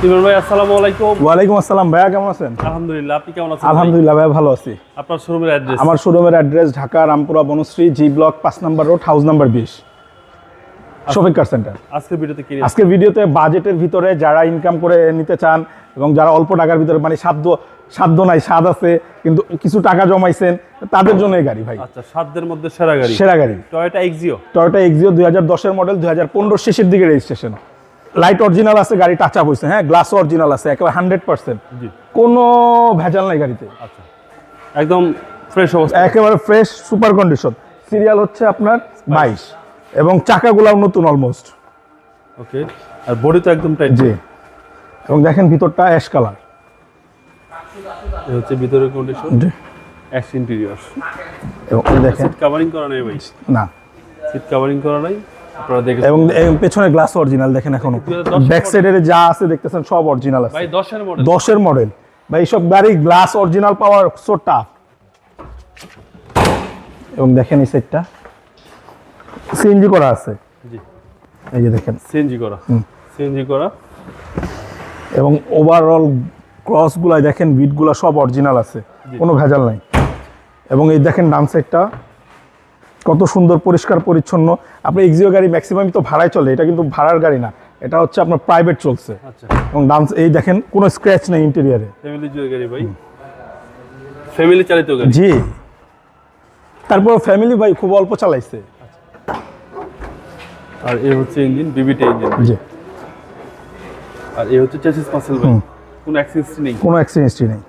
ইমরান ভাই আসসালামু আলাইকুম। ওয়ালাইকুম আসসালাম ভাইয়া, কেমন আছেন? আলহামদুলিল্লাহ, আপনি কেমন আছেন? আলহামদুলিল্লাহ ভাইয়া, ভালো আছি। আপনার শোরুমের অ্যাড্রেস? আমার শোরুমের address Dhaka Rampura Banasree G block 5 নম্বর road, house number 20, shopping car centre. আজকের ভিডিওতে কি? আজকের ভিডিওতে বাজেটের ভিতরে যারা ইনকাম করে নিতে চান এবং যারা অল্প টাকার ভিতরে মানে সাধ্য নাই, স্বাদ আছে কিন্তু কিছু টাকা জমাইছেন, তাদের জন্য এই গাড়ি ভাই। আচ্ছা, সাধ্যের মধ্যে সেরা গাড়ি। সেরা গাড়ি টয়োটা এক্সিও। টয়োটা এক্সিও 2010 এর মডেল, 2015 শেষের দিকে রেজিস্ট্রেশন। লাইট অরিজিনাল আছে, গাড়ি টাচ আপ হয়েছে, হ্যাঁ, গ্লাস অরিজিনাল আছে, একেবারে 100%। জি, কোনো ভেজাল নাই গাড়িতে। আচ্ছা, একদম ফ্রেশ অবস্থা, একেবারে ফ্রেশ, সুপার কন্ডিশন। সিরিয়াল হচ্ছে আপনার 22 এবং চাকাগুলাও নতুন অলমোস্ট। ওকে, আর বডি তো একদম টাইট। জি, এবং দেখেন ভিতরটা অ্যাশ কালার। এই হচ্ছে ভিতরের কন্ডিশন, জি, অ্যাশ ইন্টেরিয়র। এবং এই দেখেন সিট কভারিং করা নেই ভাই? না, সিট কভারিং করা নাই, আপনারা দেখেন। এবং পেছনে গ্লাস অরিজিনাল দেখেন, এখনো 2010 ব্যাক সাইডের যা আছে দেখতেছেন সব অরিজিনাল আছে ভাই। 10 এর মডেল। 10 এর মডেল ভাই, এইসব গাড়ি গ্লাস অরিজিনাল পাওয়ার সো টাফ। এবং দেখেন এই সেটটা সিএনজি করা আছে। জি, এই যে দেখেন সিএনজি করা, সিএনজি করা। এবং ওভারঅল ক্রসগুলাই দেখেন, বিটগুলা সব অরিজিনাল আছে, কোনো ভেজাল নাই। এবং এই দেখেন ডান সাইডটা কত সুন্দর, পরিষ্কার পরিচ্ছন্ন। আপনার এক্সিও গাড়ি ম্যাক্সিমাম তো ভাড়ায় চলে, এটা কিন্তু ভাড়ার গাড়ি না, এটা হচ্ছে আপনার প্রাইভেট চলছে। আচ্ছা, এবং ডান এই দেখেন কোনো স্ক্র্যাচ নেই ইন্টেরিয়ারে। ফ্যামিলি জুয়েল গাড়ি ভাই, ফ্যামিলি চালিত গাড়ি। জি, তারপর ফ্যামিলি ভাই খুব অল্প চালাইছে। আর এই হচ্ছে ইঞ্জিন, বিবিটি ইঞ্জিন। জি, আর এই হচ্ছে চেসিস মাসেল ভাই, কোনো অ্যাক্সিডেন্ট নেই, কোনো অ্যাক্সিডেন্ট নেই।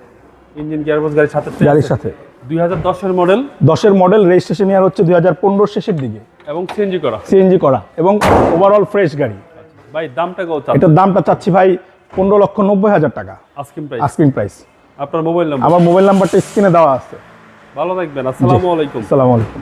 ইঞ্জিন গিয়ারবক্স গাড়ির সাথে গাড়ির সাথে 2010 এর মডেল। 10 এর মডেল, রেজিস্ট্রেশন ইয়ার হচ্ছে 2015 শেষের দিকে, এবং সিএনজি করা। সিএনজি করা এবং ওভারঅল ফ্রেশ গাড়ি। ভাই দামটা কত? এটার দামটা চাচ্ছি ভাই 15,90,000 টাকা আস্কিং প্রাইস। Asking price. আপনার মোবাইল নাম্বার? আমার মোবাইল নাম্বারটা স্ক্রিনে দেওয়া আছে। ভালো থাকবেন, আসসালামু আলাইকুম। আসসালামু আলাইকুম।